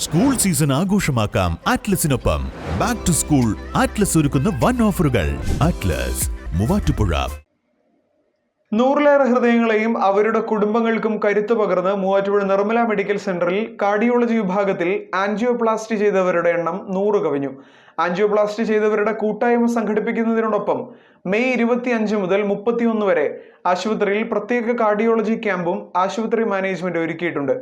School season ആഘോഷമാക്കാം ആറ്റ്ലസിനൊപ്പം. Back to school Atlas ഒരുക്കുന്ന വൻ ഓഫറുകൾ. ആറ്റ്ലസ് മൂവാറ്റുപുഴ. 100-ലേറെ ഹൃദയങ്ങളെയും അവരുടെ കുടുംബങ്ങൾക്കും കരുത്തു പകർന്ന് മൂവാറ്റുപുഴ നിർമ്മല മെഡിക്കൽ സെന്ററിൽ കാർഡിയോളജി വിഭാഗത്തിൽ ആൻജിയോപ്ലാസ്റ്റി ചെയ്തവരുടെ എണ്ണം 100 കവിഞ്ഞു. ആൻജിയോപ്ലാസ്റ്റി ചെയ്തവരുടെ കൂട്ടായ്മ സംഘടിപ്പിക്കുന്നതിനോടൊപ്പം മെയ് 25 മുതൽ 31 വരെ ആശുപത്രിയിൽ പ്രത്യേക കാർഡിയോളജി ക്യാമ്പും ആശുപത്രി മാനേജ്മെന്റ് ഒരുക്കിയിട്ടുണ്ട്.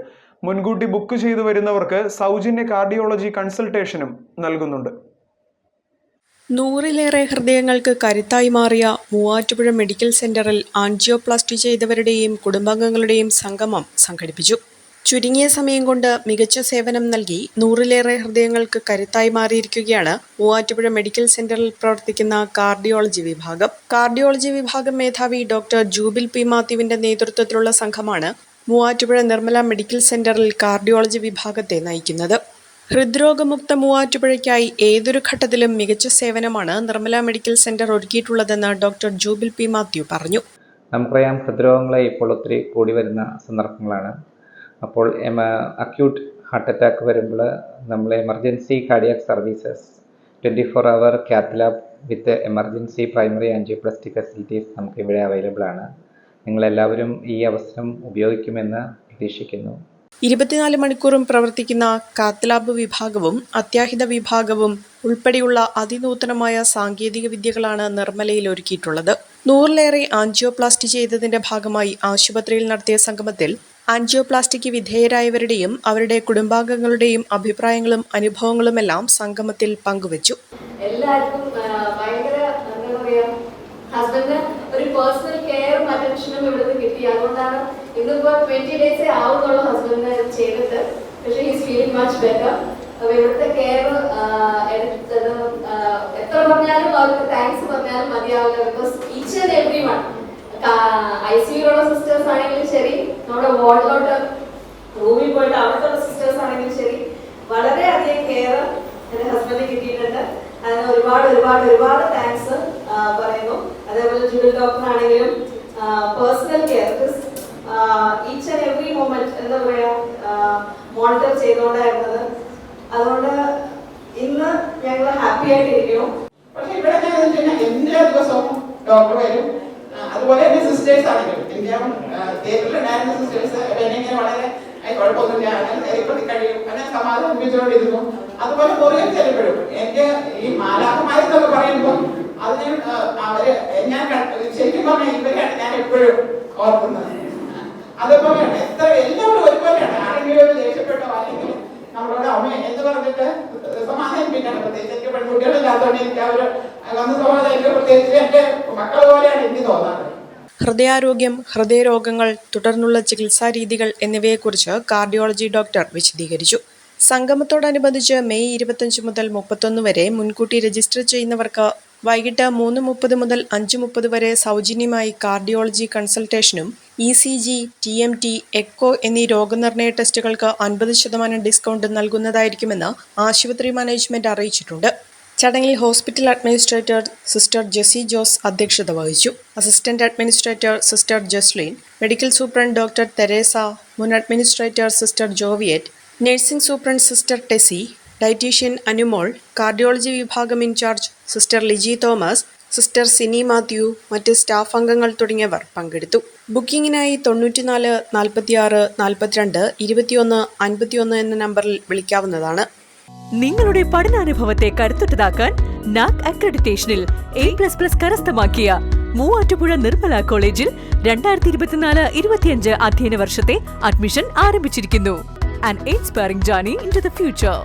മുൻകൂട്ടി ബുക്ക് ചെയ്തു വരുന്നവർക്ക് സൗജന്യ കാർഡിയോളജി കൺസൾട്ടേഷനും നൽകുന്നുണ്ട്. 100-ലേറെ ഹൃദയങ്ങൾക്ക് കരുത്തായി മാറിയ മൂവാറ്റുപുഴ മെഡിക്കൽ സെന്ററിൽ ആൻജിയോപ്ലാസ്റ്റി ചെയ്തവരുടെയും കുടുംബാംഗങ്ങളുടെയും സംഗമം സംഘടിപ്പിച്ചു. ചുരുങ്ങിയ സമയം കൊണ്ട് മികച്ച സേവനം നൽകി 100-ലേറെ ഹൃദയങ്ങൾക്ക് കരുത്തായി മാറിയിരിക്കുകയാണ് മൂവാറ്റുപുഴ മെഡിക്കൽ സെന്ററിൽ പ്രവർത്തിക്കുന്ന കാർഡിയോളജി വിഭാഗം. കാർഡിയോളജി വിഭാഗം മേധാവി ഡോക്ടർ ജൂബിൽ പി മാത്യുവിന്റെ നേതൃത്വത്തിലുള്ള സംഘമാണ് മൂവാറ്റുപുഴ നിർമ്മല മെഡിക്കൽ സെന്ററിൽ കാർഡിയോളജി വിഭാഗത്തെ നയിക്കുന്നത്. ഹൃദ്രോഗമുക്ത മൂവാറ്റുപുഴയ്ക്കായി ഏതൊരു ഘട്ടത്തിലും മികച്ച സേവനമാണ് നിർമ്മല മെഡിക്കൽ സെന്റർ ഒരുക്കിയിട്ടുള്ളതെന്ന് ഡോക്ടർ ജൂബിൽ പി മാത്യു പറഞ്ഞു. നമുക്കറിയാം, ഹൃദ്രോഗങ്ങളെ ഇപ്പോൾ ഒത്തിരി കൂടി വരുന്ന സന്ദർഭങ്ങളാണ്. അപ്പോൾ അക്യൂട്ട് ഹാർട്ട് അറ്റാക്ക് വരുമ്പോൾ നമ്മൾ emergency cardiac services 24 hour cath lab with emergency primary angioplasty facilities നമുക്ക് ഇവിടെ അവൈലബിൾ ആണ്. നിങ്ങളെല്ലാവരും ഈ അവസരം ഉപയോഗിക്കുമെന്ന് പ്രതീക്ഷിക്കുന്നു. 24 മണിക്കൂറും പ്രവർത്തിക്കുന്ന കാത്ത് ലാബ് വിഭാഗവും അത്യാഹിത വിഭാഗവും ഉൾപ്പെടെയുള്ള അതിനൂതനമായ സാങ്കേതിക വിദ്യകളാണ് നിർമ്മലയിൽ ഒരുക്കിയിട്ടുള്ളത്. 100-ലേറെ ആൻജിയോപ്ലാസ്റ്റി ചെയ്തതിന്റെ ഭാഗമായി ആശുപത്രിയിൽ നടത്തിയ സംഗമത്തിൽ ആൻജിയോപ്ലാസ്റ്റിക്ക് വിധേയരായവരുടെയും അവരുടെ കുടുംബാംഗങ്ങളുടെയും അഭിപ്രായങ്ങളും അനുഭവങ്ങളുമെല്ലാം സംഗമത്തിൽ പങ്കുവച്ചു. എല്ലാവർക്കും ഹസ്ബൻഡിന് ഒരു പേഴ്സണൽ കെയറും അറ്റൻഷനും ഇവിടുന്ന് കിട്ടി. അതുകൊണ്ടാണ് ഇന്നിപ്പോൾ 20 days ആവുന്നുള്ള ഹസ്ബൻഡിന് ചെയ്തിട്ട്. പക്ഷേ ഹീസ് ഫീലിംഗ് മച്ച് ബെറ്റർ. അപ്പോൾ ഇവിടുത്തെ കെയർ എടുത്തത് എത്ര പറഞ്ഞാലും അവർക്ക് താങ്ക്സ് പറഞ്ഞാലും മതിയാവില്ല. Because each and every one, ICUലുള്ള സിസ്റ്റേഴ്സ് ആണെങ്കിലും ശരി, നമ്മുടെ വാർഡിലോട്ട് റൂമിൽ പോയിട്ട് അവിടുത്തെ സിസ്റ്റേഴ്സ് ആണെങ്കിലും ശരി, വളരെയധികം കെയർ എൻ്റെ ഹസ്ബൻഡിന് കിട്ടിയിട്ടുണ്ട്. അതിന് ഒരുപാട് താങ്ക്സ് പറയുന്നു. അതേപോലെ ജൂബിൽ ഡോക്ടറാണെങ്കിലും personal care each and every moment എന്താ പറയുക മോണിറ്റർ ചെയ്തുകൊണ്ടായിരുന്നത്. അതുകൊണ്ട് ഇന്ന് ഞങ്ങൾ ഹാപ്പി ആയിട്ടിരിക്കുന്നു. പക്ഷെ ഇവിടെ എല്ലാ ദിവസവും ഡോക്ടർ വരും. അതുപോലെ തന്നെ സിസ്റ്റേഴ്സ് ആണെങ്കിലും തിയേറ്ററിലുണ്ടായിരുന്ന സിസ്റ്റേഴ്സ് എന്നെ വളരെ കുഴപ്പമൊന്നുമില്ല, അങ്ങനെ കഴിയും, അങ്ങനെ സമാധാനിപ്പിച്ചുകൊണ്ടിരുന്നു. അതുപോലെ മുറിയിൽ ചെല്ലുമ്പോഴും എനിക്ക് ഈ മാലാഖമാരെന്നൊക്കെ പറയുമ്പോൾ അതിന് അവര് ഞാൻ ശരിക്കും പറഞ്ഞാൽ ഇവരെയാണ് ഞാൻ എപ്പോഴും ഓർക്കുന്നത്. അതുപോലെയാണ് എല്ലാവരും ഒരുപോലെയാണ്. ആരെങ്കിലും ഒരു ദേഷ്യപ്പെട്ടോ അല്ലെങ്കിൽ നമ്മളോട് അമ്മ എന്ന് പറഞ്ഞിട്ട് സമാധാനിപ്പിക്കണം. പ്രത്യേകിച്ച് പെൺകുട്ടികളില്ലാത്തതുകൊണ്ട് എനിക്ക് അവർ വന്ന് സമാധാനിക്കുക. പ്രത്യേകിച്ച് എന്റെ മക്കളെ പോലെയാണ് എനിക്ക് തോന്നാറ്. ഹൃദയാരോഗ്യം, ഹൃദയരോഗങ്ങൾ, തുടർന്നുള്ള ചികിത്സാ രീതികൾ എന്നിവയെക്കുറിച്ച് കാർഡിയോളജി ഡോക്ടർ വിശദീകരിച്ചു. സംഗമത്തോടനുബന്ധിച്ച് മെയ് 25 മുതൽ 31 വരെ മുൻകൂട്ടി രജിസ്റ്റർ ചെയ്യുന്നവർക്ക് വൈകിട്ട് 3:30 മുതൽ 5:30 വരെ സൗജന്യമായി കാർഡിയോളജി കൺസൾട്ടേഷനും ECG, TMT, എക്കോ എന്നീ രോഗനിർണയ ടെസ്റ്റുകൾക്ക് 50% ഡിസ്കൗണ്ട് നൽകുന്നതായിരിക്കുമെന്ന് ആശുപത്രി മാനേജ്മെന്റ് അറിയിച്ചിട്ടുണ്ട്. ചടങ്ങിൽ hospital administrator sister Jessy Jose അധ്യക്ഷത വഹിച്ചു. Assistant administrator sister Jaslin, medical superintendent doctor Teresa, മുൻ administrator sister Joviet, nursing superintendent sister Tessy, dietitian Anumol, cardiology വിഭാഗം in charge sister Liji Thomas, sister Sini Mathew, മറ്റ് സ്റ്റാഫ് അംഗങ്ങൾ തുടങ്ങിയവർ പങ്കെടുത്തു. ബുക്കിംഗിനായി 94 46 42 21 51 എന്ന നമ്പറിൽ വിളിക്കാവുന്നതാണ്. നിങ്ങളുടെ പഠനാനുഭവത്തെ കരുത്തുറ്റതാക്കാൻ നാക് അക്രഡിറ്റേഷനിൽ A++ കരസ്ഥമാക്കിയ മൂവാറ്റുപുഴ നിർമ്മല കോളേജിൽ 2024-25 അധ്യയന വർഷത്തെ അഡ്മിഷൻ ആരംഭിച്ചിരിക്കുന്നു. An inspiring journey into the future.